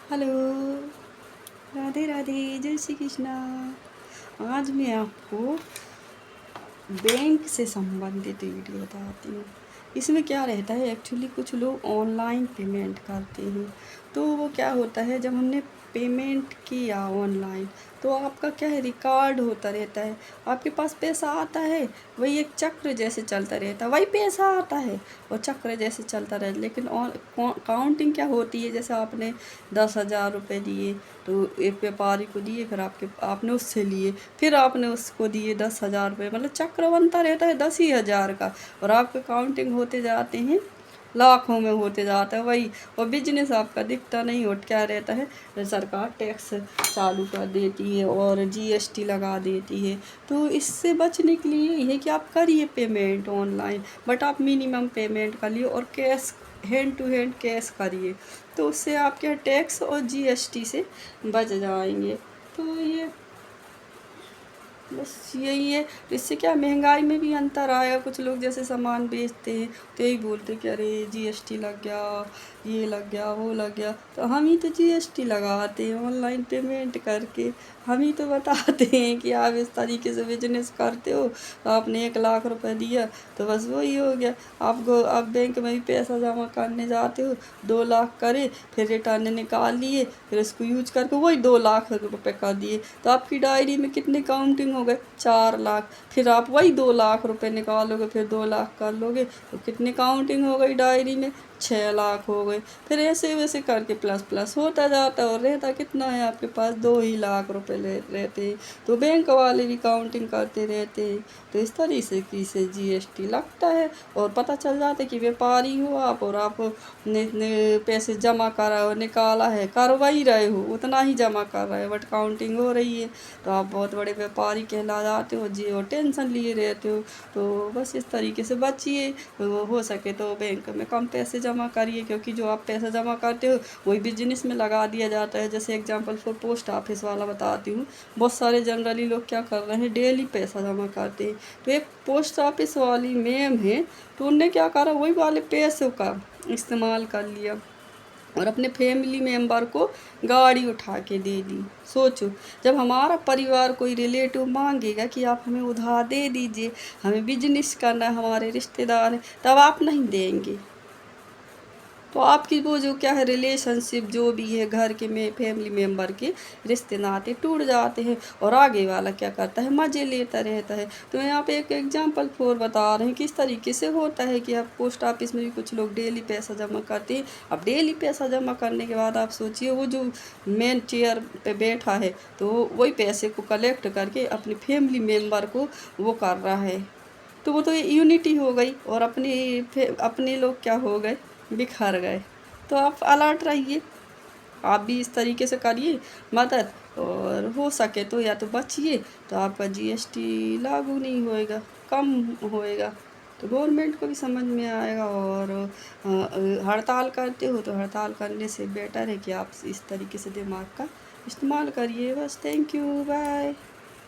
Hello, Radhe Radhe, जय श्री कृष्णा। आज मैं आपको बैंक से संबंधित वीडियो बताती हूँ। इसमें क्या रहता है, एक्चुअली कुछ लोग ऑनलाइन पेमेंट करते हैं। तो वो क्या होता है, जब हमने पेमेंट किया ऑनलाइन तो आपका क्या है, रिकॉर्ड होता रहता है। आपके पास पैसा आता है, वही एक चक्र जैसे चलता रहता है, वही पैसा आता है और चक्र जैसे चलता रहता है। लेकिन काउंटिंग क्या होती है, जैसे आपने 10,000 रुपये दिए तो एक व्यापारी को दिए, फिर आपने उससे लिए, फिर आपने उसको दिए 10,000 रुपये, मतलब चक्र बनता रहता है 10 ही हज़ार का। और आपके काउंटिंग होते जाते हैं, लाखों में होते जाता है वही। और बिजनेस आपका दिखता नहीं, और क्या रहता है, सरकार टैक्स चालू कर देती है और जीएसटी लगा देती है। तो इससे बचने के लिए ये है कि आप करिए पेमेंट ऑनलाइन, बट आप मिनिमम पेमेंट करिए और cash, hand to hand cash करिए। तो उससे आप क्या, टैक्स और जीएसटी से बच जाएंगे। तो ये बस यही है। तो इससे क्या, महंगाई में भी अंतर आएगा। कुछ लोग जैसे सामान बेचते हैं तो यही बोलते हैं कि अरे जीएसटी लग गया, ये लग गया, वो लग गया। तो हम ही तो जीएसटी लगाते हैं ऑनलाइन पेमेंट करके। हम ही तो बताते हैं कि आप इस तरीके से बिजनेस करते हो, तो आपने 1 लाख रुपए दिया तो बस वही हो गया। आप बैंक में भी पैसा जमा करने जाते हो, 2 लाख करे, फिर रिटर्न निकाल लिए, फिर उसको यूज करके वही 2 लाख रुपए कर दिए। तो आपकी डायरी में कितने काउंटिंग हो गए, 4 लाख। फिर आप वही 2 लाख रुपए निकालोगे, फिर 2 लाख कर लोगे तो कितनी काउंटिंग हो गई डायरी में, 6 लाख हो गए। फिर ऐसे वैसे करके प्लस प्लस होता जाता है, और रहता कितना है आपके पास, 2 ही लाख रुपए रहते हैं। तो बैंक वाले भी काउंटिंग करते रहते हैं। तो इस तरीके से जीएसटी लगता है, और पता चल जाता है कि व्यापारी हो आप, और आप ने पैसे जमा करा हो, निकाला है, कर वही रहे हो, उतना ही जमा कर रहे हो, बट काउंटिंग हो रही है। तो आप बहुत बड़े व्यापारी कहला जाते हो जी, और टेंशन लिए रहते हो। तो बस इस तरीके से बचिए। हो सके तो बैंक में कम पैसे जमा करिए, क्योंकि जो आप पैसा जमा करते हो वही बिजनेस में लगा दिया जाता है। जैसे एग्जांपल फॉर पोस्ट ऑफिस वाला बताती हूँ। बहुत सारे जनरली लोग क्या कर रहे हैं, डेली पैसा जमा करते हैं। तो एक पोस्ट ऑफिस वाली मैम है, तो उनने क्या करा, वही वाले पैसों का इस्तेमाल कर लिया और अपने फैमिली मेम्बर को गाड़ी उठा के दे दी। सोचो, जब हमारा परिवार कोई रिलेटिव मांगेगा कि आप हमें उधार दे दीजिए, हमें बिजनेस करना है, हमारे रिश्तेदार हैं, तब आप नहीं देंगे। तो आपकी वो जो क्या है, रिलेशनशिप जो भी है घर के में फैमिली मेम्बर के, रिश्ते नाते टूट जाते हैं, और आगे वाला क्या करता है, मज़े लेता रहता है। तो यहाँ पे एक एग्जांपल फोर बता रहे हैं किस तरीके से होता है कि आप पोस्ट ऑफिस में भी कुछ लोग डेली पैसा जमा करते हैं। अब डेली पैसा जमा करने के बाद आप सोचिए, वो जो मेन चेयर पे बैठा है तो वही पैसे को कलेक्ट करके अपने फैमिली मेम्बर को वो कर रहा है। तो वो तो यूनिटी हो गई, और अपने लोग क्या हो गए, बिखर गए। तो आप अलर्ट रहिए, आप भी इस तरीके से करिए मदद, और हो सके तो या तो बचिए, तो आपका जीएसटी लागू नहीं होएगा, कम होएगा। तो गवर्नमेंट को भी समझ में आएगा। और हड़ताल करते हो तो हड़ताल करने से बेटर है कि आप इस तरीके से दिमाग का इस्तेमाल करिए। बस, थैंक यू, बाय।